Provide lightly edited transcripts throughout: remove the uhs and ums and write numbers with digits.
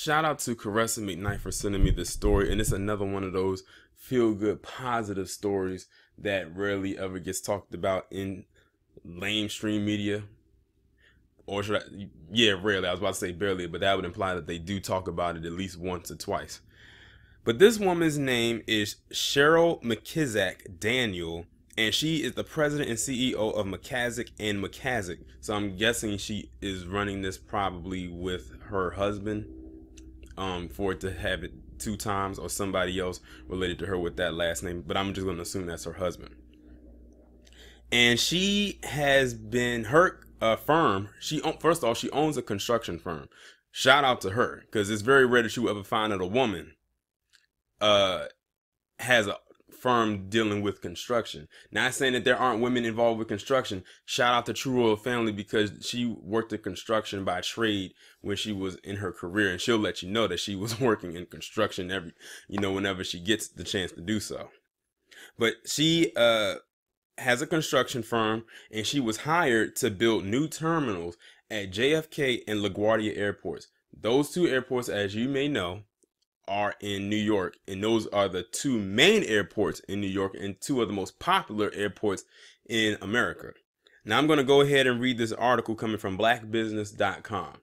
Shout out to Caressa McKnight for sending me this story, and it's another one of those feel-good, positive stories that rarely ever gets talked about in mainstream media. Or should I? Yeah, rarely. I was about to say barely, but that would imply that they do talk about it at least once or twice. But this woman's name is Cheryl McKissack Daniel, and she is the president and CEO of McKissack and McKissack. So I'm guessing she is running this probably with her husband, for it to have it two times, or somebody else related to her with that last name. But I'm just going to assume that's her husband. And she has been her firm. First off, she owns a construction firm. Shout out to her, because it's very rare that you ever find that a woman has a firm dealing with construction. Not saying that there aren't women involved with construction. Shout out to True Royal Family, because she worked in construction by trade when she was in her career, and she'll let you know that she was working in construction whenever she gets the chance to do so. But she has a construction firm, and she was hired to build new terminals at JFK and LaGuardia airports. Those two airports, as you may know, are in New York, and those are the two main airports in New York and two of the most popular airports in America. Now I'm going to go ahead and read this article coming from blackbusiness.com.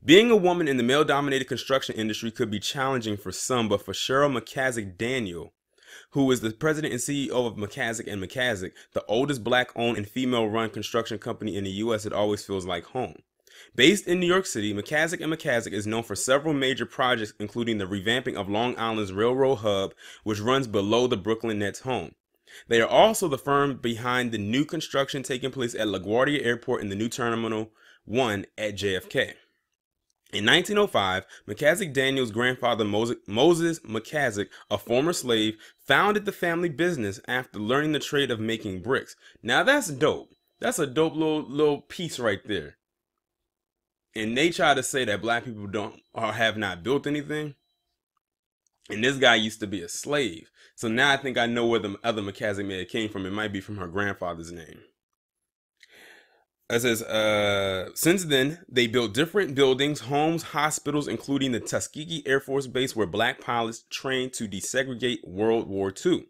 Being a woman in the male-dominated construction industry could be challenging for some, but for Cheryl McKissack Daniel, who is the president and CEO of McKissack and McKissack, the oldest black-owned and female-run construction company in the U.S., it always feels like home. Based in New York City, McKissack and McKissack is known for several major projects, including the revamping of Long Island's railroad hub, which runs below the Brooklyn Nets' home. They are also the firm behind the new construction taking place at LaGuardia Airport and the new Terminal 1 at JFK. In 1905, McKissack Daniel's grandfather, Moses McKissack, a former slave, founded the family business after learning the trade of making bricks. Now that's dope. That's a dope little piece right there. And they try to say that black people don't or have not built anything. And this guy used to be a slave. So now I think I know where the other McKissack may have came from. It might be from her grandfather's name. It says, since then, they built different buildings, homes, hospitals, including the Tuskegee Air Force Base, where black pilots trained to desegregate World War II.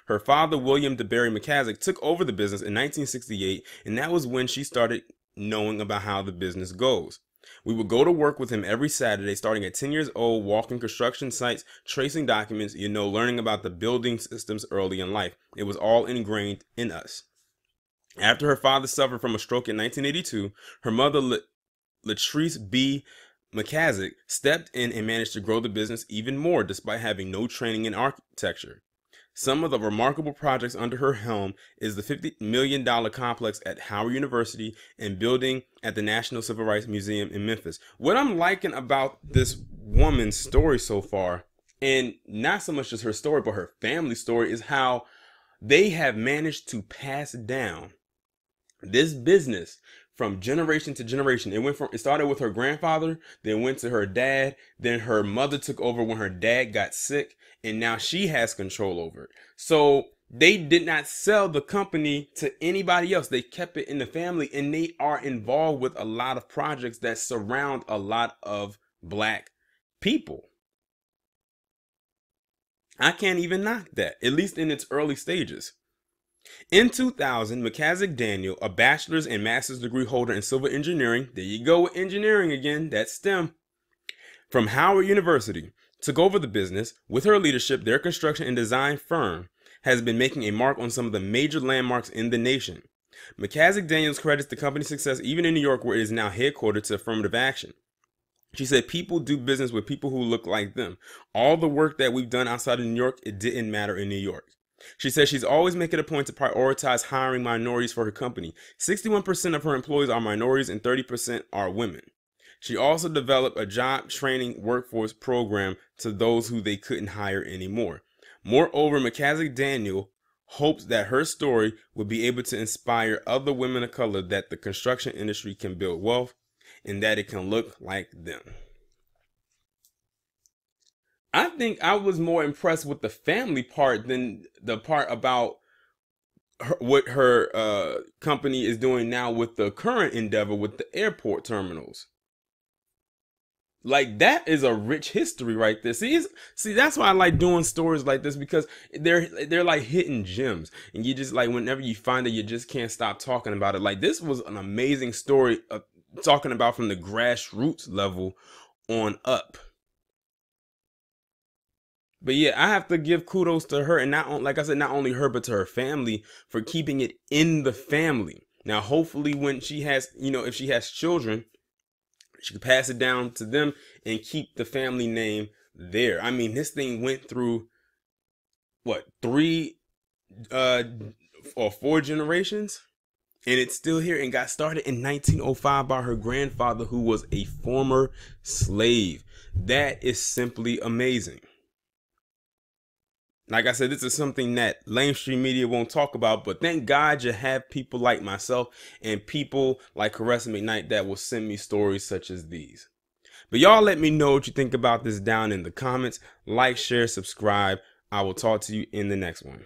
Her father, William DeBerry McKissack, took over the business in 1968, and that was when she started knowing about how the business goes. We would go to work with him every Saturday, starting at 10 years old, walking construction sites, tracing documents, learning about the building systems early in life. It was all ingrained in us. After her father suffered from a stroke in 1982, her mother, Latrice B. McKissack, stepped in and managed to grow the business even more, despite having no training in architecture. Some of the remarkable projects under her helm is the $50 million complex at Howard University and building at the National Civil Rights Museum in Memphis. What I'm liking about this woman's story so far, and not so much just her story, but her family story, is how they have managed to pass down this business from generation to generation. It started with her grandfather, then went to her dad, then her mother took over when her dad got sick, and now she has control over it. So they did not sell the company to anybody else. They kept it in the family, and they are involved with a lot of projects that surround a lot of black people. I can't even knock that, at least in its early stages. In 2000, McKissack Daniel, a bachelor's and master's degree holder in civil engineering, there you go with engineering again, that's STEM, from Howard University, took over the business. With her leadership, their construction and design firm has been making a mark on some of the major landmarks in the nation. McKissack Daniels credits the company's success even in New York, where it is now headquartered, to affirmative action. She said, people do business with people who look like them. All the work that we've done outside of New York, it didn't matter in New York. She says she's always making a point to prioritize hiring minorities for her company. 61% of her employees are minorities and 30% are women. She also developed a job training workforce program to those who they couldn't hire anymore. Moreover, McKissack Daniel hopes that her story will be able to inspire other women of color that the construction industry can build wealth and that it can look like them. I think I was more impressed with the family part than the part about what her company is doing now with the current endeavor with the airport terminals. Like, that is a rich history right there. See, that's why I like doing stories like this, because they're like hidden gems, and you just like, whenever you find it, you just can't stop talking about it. Like, this was an amazing story, talking about from the grassroots level on up. But yeah, I have to give kudos to her, and like I said, not only her but to her family for keeping it in the family. Now, hopefully, when she has, if she has children, she could pass it down to them and keep the family name there. I mean, this thing went through what, three or four generations, and it's still here, and got started in 1905 by her grandfather, who was a former slave. That is simply amazing. Like I said, this is something that mainstream media won't talk about, but thank God you have people like myself and people like Caressa McKnight that will send me stories such as these. But y'all let me know what you think about this down in the comments. Like, share, subscribe. I will talk to you in the next one.